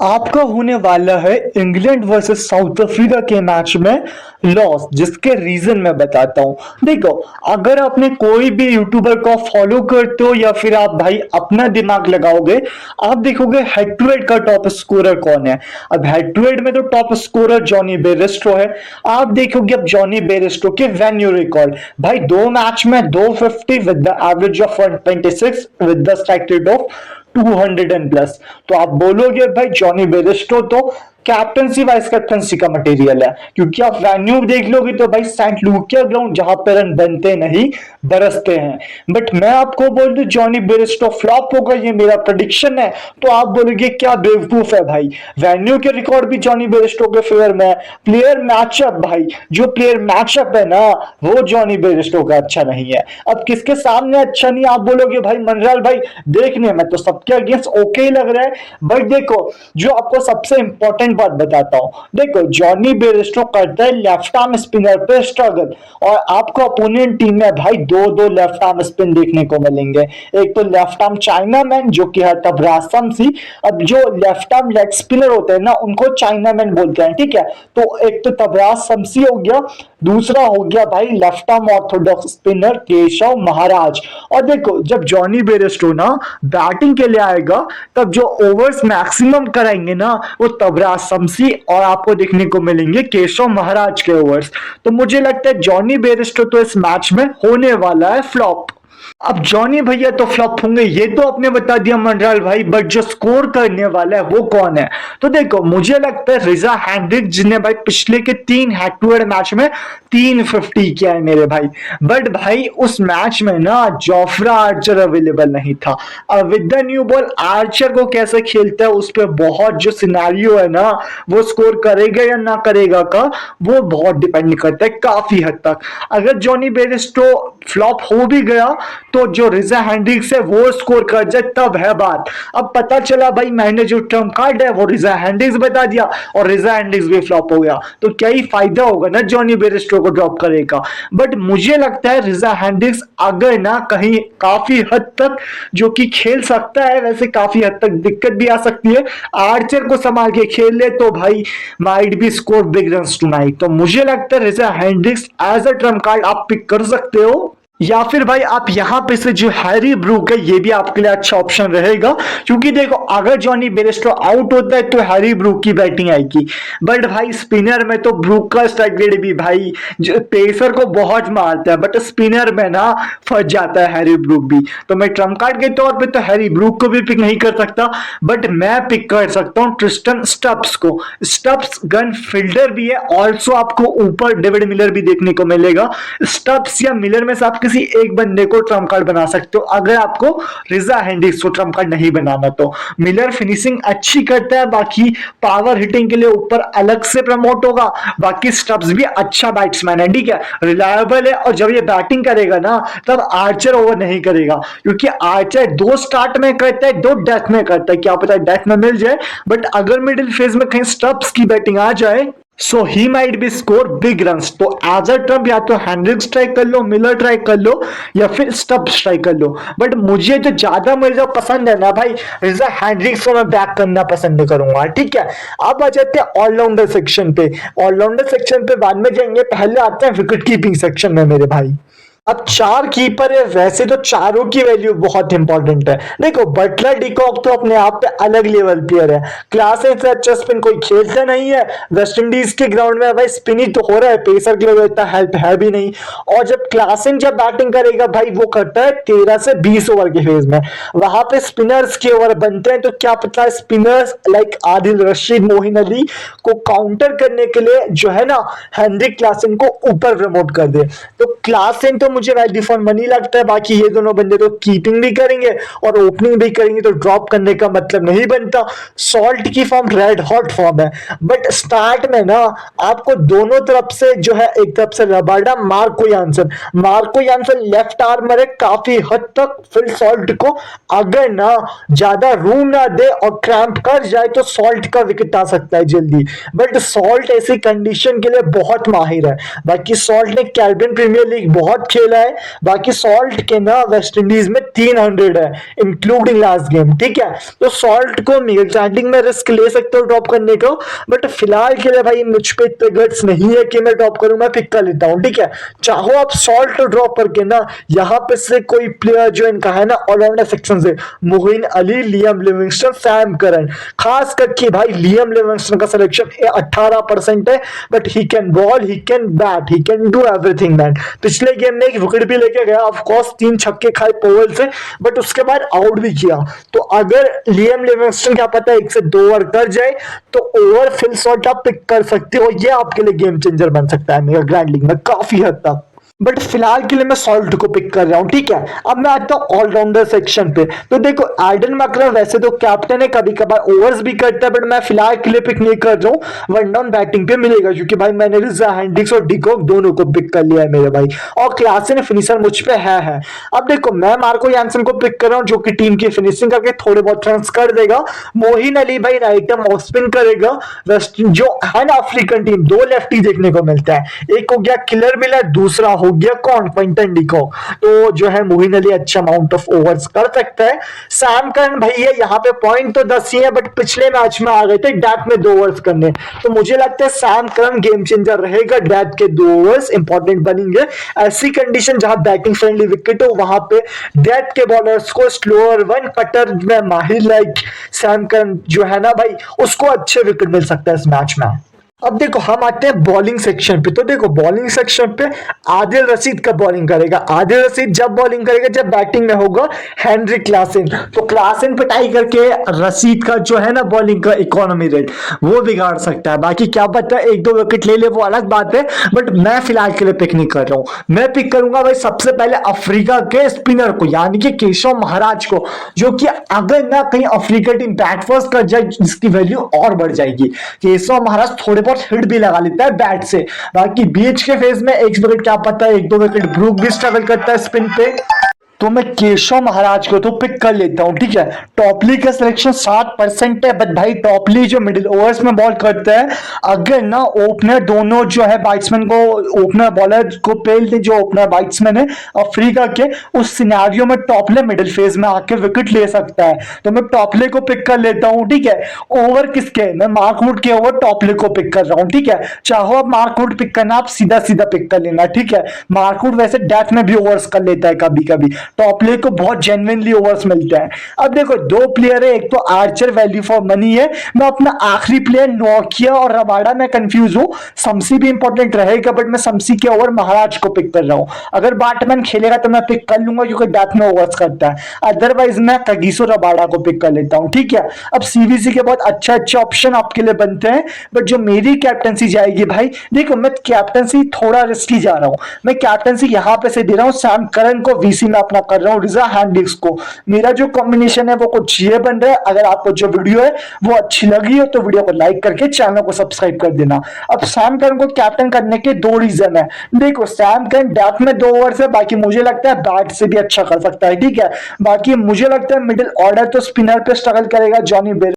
आपका होने वाला है इंग्लैंड वर्सेस साउथ अफ्रीका के मैच में लॉस, जिसके रीजन मैं बताता हूं। देखो, अगर आपने कोई भी यूट्यूबर को फॉलो करते हो या फिर आप भाई अपना दिमाग लगाओगे, आप देखोगे हेड टू हेड का टॉप स्कोरर कौन है। अब हेड टू हेड में तो टॉप स्कोरर जॉनी बेरिस्टो है। आप देखोगे अब जॉनी बेरिस्टो के वेन्यू रिकॉर्ड, भाई दो मैच में 250 with the average of 126 with the strike rate of 200 and plus. तो आप बोलोगे भाई जॉनी बेरिस्टो तो कैप्टनसी वाइस कैप्टनसी का मटेरियल है, क्योंकि आप वेन्यू देख लोगे तो भाई सेंट लूकिया ग्राउंड, जहां पर रन बनते नहीं बरसते हैं। बट मैं आपको बोल दूं जॉनी बेरिस्टो फ्लॉप होगा, ये मेरा प्रेडिक्शन है। तो आप बोलोगे क्या बेवकूफ है भाई, वेन्यू के रिकॉर्ड भी जॉनी बेरिस्टो के फेवर में है। प्लेयर मैचअप भाई, जो प्लेयर मैचअप है ना, वो जॉनी बेरिस्टो का अच्छा नहीं है। अब किसके सामने अच्छा नहीं, आप बोलोगे भाई मनराल भाई देखने में तो सबके अगेंस्ट ओके ही लग रहा है। बट देखो, जो आपको सबसे इंपॉर्टेंट बात बताता हूं, देखो जॉनी बेरिस्टो करता है लेफ्ट आर्म स्पिनर पे स्ट्रगल, और आपको अपोनेंट टीम में भाई दो दो लेफ्ट आर्म स्पिन देखने को मिलेंगे। एक तो लेफ्ट आर्म चाइना मैन जो कि है तबराज शमसी। अब जो लेफ्ट आर्म लेग स्पिनर होते हैं ना, उनको चाइना मैन बोलते हैं, ठीक है। तो एक तो तबराज शमसी हो गया, दूसरा हो गया भाई left arm orthodox spinner Keshav Maharaj. और देखो, जब जॉनी बेरिस्टो ना बैटिंग के लिए आएगा, तब जो ओवर्स मैक्सिमम कराएंगे ना, वो तबराज शमसी और आपको देखने को मिलेंगे केशव महाराज के ओवर्स। तो मुझे लगता है जॉनी बेरिस्टो तो इस मैच में होने वाला है फ्लॉप। अब जॉनी भैया तो फ्लॉप होंगे, ये तो आपने बता दिया मनराल भाई, बट जो स्कोर करने वाला है वो कौन है। तो देखो, मुझे लगता है रिजा हैंड्रिक, जिन्हें भाई पिछले के 3 हेड टू हेड मैच में 350 किया है मेरे भाई। बट भाई उस मैच में ना जोफ्रा आर्चर अवेलेबल नहीं था। अब with the new ball Archer को कैसे खेलता है उस पर बहुत जो सिनेरियो है ना, वो स्कोर करेगा या ना करेगा का, वो बहुत डिपेंड करता है काफी हद तक। अगर जॉनी बेरिस्टो फ्लॉप हो भी गया तो जो रिजा हैंड्रिक्स है वो स्कोर कर जाए तब है बात। अब पता चला भाई मैंने जो टर्म कार्ड है वो रिजा हैंड्रिक्स बता दिया और रिजा हैंड्रिक्स भी फ्लॉप हो गया, तो क्या ही फायदा होगा ना जॉनी बेरिस्टो को ड्रॉप करेगा। बट मुझे लगता है रिजा हैंड्रिक्स अगर ना कहीं काफी हद तक जो कि खेल सकता है, वैसे काफी हद तक दिक्कत भी आ सकती है, आर्चर को संभाल के खेल ले तो भाई might be score big runs tonight. तो मुझे लगता है Reeza Hendricks as a trump card आप पिक कर सकते हो, या फिर भाई आप यहां पे से जो हैरी ब्रूक है ये भी आपके लिए अच्छा ऑप्शन रहेगा। क्योंकि देखो, अगर जॉनी बेरिस्टो आउट होता है तो हैरी ब्रूक की बैटिंग आएगी। बट भाई स्पिनर में तो ब्रूक का स्ट्राइक रेट भी भाई जो पेसर को बहुत मारता है, बट स्पिनर में ना फंस जाता है हैरी ब्रूक भी। तो मैं ट्रम्प कार्ड के तौर पे तो हैरी ब्रूक को भी पिक नहीं कर सकता, बट मैं पिक कर सकता हूं ट्रिस्टन स्टब्स को। स्टब्स गन फील्डर भी है, ऑल्सो आपको ऊपर डेविड मिलर भी देखने को मिलेगा। स्टब्स या मिलर में से आप किसी एक बंदे को ट्रम्प कार्ड बना सकते हो, अगर आपको रिजा हैंड्रिक्स को ट्रम्प कार्ड नहीं बनाना। तो मिलर फिनिशिंग अच्छी करता है, बाकी पावर हिटिंग के लिए ऊपर अलग से प्रमोट होगा। बाकी स्टब्स भी अच्छा बैट्समैन है, ठीक है, रिलायबल है। और जब ये बैटिंग करेगा ना, तब आर्चर ओवर नहीं करेगा, क्योंकि आर्चर 2 स्टार्ट में करता है, 2 डेथ में करता है। क्या पता है डेथ में मिल जाए, बट अगर मिडिल फेज में कहीं स्टब्स की बैटिंग आ जाए so he might be score big runs. तो एज अ ट्रम्प या तो हैंड्रिक्स ट्राई कर लो, मिलर ट्राई कर लो, या फिर स्टब्स ट्राई कर लो। बट मुझे जो ज्यादा मुझे पसंद है ना भाई, रिजा हैंड्रिक्स को मैं बैक करना पसंद करूंगा, ठीक है। अब आ जाते हैं ऑलराउंडर सेक्शन पे। ऑलराउंडर सेक्शन पे बाद में जाएंगे, पहले आते हैं विकेट कीपिंग सेक्शन में मेरे भाई। अब 4 कीपर है, वैसे तो चारों की वैल्यू बहुत इंपॉर्टेंट है। देखो, बटलर डिकॉक तो अपने आप पे अलग लेवल प्लेयर है, क्लास से अच्छा स्पिन कोई खेलता नहीं है। वेस्ट इंडीज के ग्राउंड में भाई स्पिन तो हो रहा है, पेसर के लिए इतना हेल्प है भी नहीं। और जब क्लासन जब बैटिंग करेगा भाई, वो करता है 13 से 20 ओवर के फेज में, वहां पे स्पिनर्स के ओवर बनते हैं। तो क्या पता स्पिनर्स लाइक आदिल रशीद, मोहिन अली को काउंटर करने के लिए जो है ना, हेनरिक क्लासन को ऊपर प्रमोट कर दे। तो क्लासन तो मुझे वैल्यू फॉर मनी लगता है। बाकी ये दोनों बंदे तो कीपिंग भी करेंगे और ओपनिंग भी करेंगे, तो ड्रॉप करने का मतलब नहीं बनता। सॉल्ट की फॉर्म रेड हॉट फॉर्म है, बट स्टार्ट में ना आपको दोनों तरफ से जो है, एक तरफ से Rabada, Marco Jansen left armour है काफी हद तक। फिल सॉल्ट को अगर ना ज्यादा रूम ना दे और क्रैम्प कर जाए तो सॉल्ट का विकेट आ सकता है जल्दी। बट सॉल्ट ऐसी कंडीशन के लिए बहुत माहिर है। बाकी सॉल्ट ने कैरिबियन प्रीमियर लीग बहुत खेल खेला है, बाकी सॉल्ट के ना वेस्ट इंडीज में 300 है इंक्लूडिंग लास्ट गेम, ठीक है। तो सॉल्ट को स्टार्टिंग में रिस्क ले सकते हो ड्रॉप करने को, बट फिलहाल के लिए भाई मुझ पे इतने गट्स नहीं है कि मैं ड्रॉप करूं, मैं पिक कर लेता हूं, ठीक है। चाहो आप सॉल्ट ड्रॉप करके ना यहाँ पे से कोई प्लेयर जो इनका है ना ऑलराउंडर सेक्शन से, Moeen Ali, Liam Livingstone, Sam Curran, खास करके भाई लियम लिविंगस्टन का सिलेक्शन 18% है, but he can bowl, he can bat, he can do everything man. पिछले गेम में एक विकेट भी लेके गया, ऑफ कोर्स 3 छक्के खाए पोवल से, बट उसके बाद आउट भी किया। तो अगर लियम लिविंगस्टन क्या पता 1 से 2 ओवर कर जाए तो ओवर फिल शॉट आप पिक कर सकते हो, ये आपके लिए गेम चेंजर बन सकता है मेरा ग्रैंड लीग में काफी हद तक। बट फिलहाल के लिए मैं सॉल्ट को पिक कर रहा हूं, ठीक है। अब मैं आता हूं ऑलराउंडर सेक्शन पे। तो देखो एडन मैकलम वैसे तो कैप्टन है, कभी कभार ओवर्स भी करता है, बट मैं फिलहाल के लिए पिक नहीं कर रहा हूं, वन डाउन बैटिंग पे मिलेगा, क्योंकि भाई मैंने रिजा हैंड्रिक्स और डिकॉक दोनों को पिक कर लिया है मेरे भाई, और क्लासन फिनिशर मुझ पे है। अब देखो मैं मार्को यानसन को पिक कर रहा हूं, जो कि टीम की फिनिशिंग करके थोड़े बहुत रन कर देगा। मोइन अली भाई राइट आर्म ऑफ स्पिन करेगा, वेस्ट जो है ना अफ्रीकन टीम 2 लेफ्टी देखने को मिलता है, एक हो गया किलर मिलर, दूसरा हो गया कौन, क्विंटन डिकॉक। तो जो है मोइन अली अच्छा अमाउंट ऑफ ओवर्स कर सकता है। सैम करन भाई है यहाँ पे पॉइंट तो 10 ही है, बट पिछले मैच में आ गए थे डेथ में 2 ओवर्स करने, तो मुझे लगता है सैम करन गेम चेंजर रहेगा, डेथ के 2 ओवर्स इंपॉर्टेंट बनेंगे। ऐसी कंडीशन जहां बैटिंग फ्रेंडली विकेट हो वहां पे डेथ के बॉलर्स को स्लोअर वन कटर में माहिर लाइक सैम करन जो है ना भाई, उसको अच्छे विकेट मिल सकता है इस मैच में। अब देखो हम आते हैं बॉलिंग सेक्शन पे। तो देखो बॉलिंग सेक्शन पे आदिल रशीद कब बॉलिंग करेगा, आदिल रशीद जब बॉलिंग करेगा जब बैटिंग में होगा हेनरी क्लासन। तो क्लासन पिटाई करके रशीद का जो है ना बॉलिंग का इकोनॉमी रेट वो बिगाड़ सकता है, बाकी क्या पता 1-2 विकेट ले ले वो अलग बात है, बट मैं फिलहाल के लिए पिक नहीं कर रहा हूं। मैं पिक करूंगा भाई सबसे पहले अफ्रीका के स्पिनर को, यानी कि केशव महाराज को, जो कि अगर ना कहीं अफ्रीका टीम बैट फर्स्ट कर जाए जिसकी वैल्यू और बढ़ जाएगी। केशव महाराज थोड़े बहुत हिट भी लगा लेता है बैट से, बाकी बीच के फेज में 1 विकेट क्या पता 1-2 विकेट ब्रूक भी स्ट्रगल करता है स्पिन पे, तो मैं केशव महाराज को तो पिक कर लेता हूं, ठीक है। टॉपली का सिलेक्शन 7% है, बट भाई टॉपली जो मिडिल ओवर्स में बॉल करता है, अगर ना ओपनर दोनों जो है बैट्समैन को, ओपनर बॉलर को पेल दे, जो ओपनर बैट्समैन है अफ्रीका के, उस सिनेरियो में टॉपले मिडिल फेज में आके विकेट ले सकता है, तो मैं टॉपले को पिक कर लेता हूं, ठीक है। ओवर किसके, मैं मार्कवुड के ओवर टॉपले को पिक कर रहा हूं, ठीक है। चाहो आप मार्कवुड पिक करना, आप सीधा सीधा पिक कर लेना, ठीक है। मार्कवुड वैसे डेथ में भी ओवर्स कर लेता है कभी कभी, टॉपले को बहुत जेन्युइनली ओवर्स मिलते हैं। अब देखो 2 प्लेयर है, एक तो आर्चर वैल्यू फॉर मनी है, मैं अपना आखिरी प्लेयर नोकिया और रबाडा में कंफ्यूज हूं, समसी भी इंपॉर्टेंट रहेगा, बट मैं समसी के ओवर महाराज को पिक कर रहा हूं। अगर बैटमैन खेलेगा तो मैं पिक कर लूंगा क्योंकि डेथ में ओवर्स करता है, अदरवाइज मैं कगिसो रबाडा को पिक कर लेता हूं, ठीक है। अब सीवीसी के बहुत अच्छे अच्छे ऑप्शन आपके लिए बनते हैं, बट जो मेरी कैप्टनसी जाएगी भाई, देखो मैं कैप्टनसी थोड़ा रिस्की जा रहा हूं, मैं कैप्टनसी यहां पे से दे रहा हूं सैम करन को वीसी में अपना कर रहा हूं रिजा हैंड्रिक्स को। मेरा जो कॉम्बिनेशन है वो कुछ ये बन रहा है। अगर आपको जो वीडियो है वो अच्छी लगी हो तो वीडियो को लाइक करके चैनल को सब्सक्राइब कर देना। अब सैम करन को कैप्टन करने के 2 रीजन है। देखो सैम करन डेथ में 2 ओवर है, बाकी मुझे लगता है बैट से भी अच्छा कर सकता है, ठीक है। बाकी मुझे लगता है मिडिल ऑर्डर तो स्पिनर पे स्ट्रगल करेगा जॉनी बेल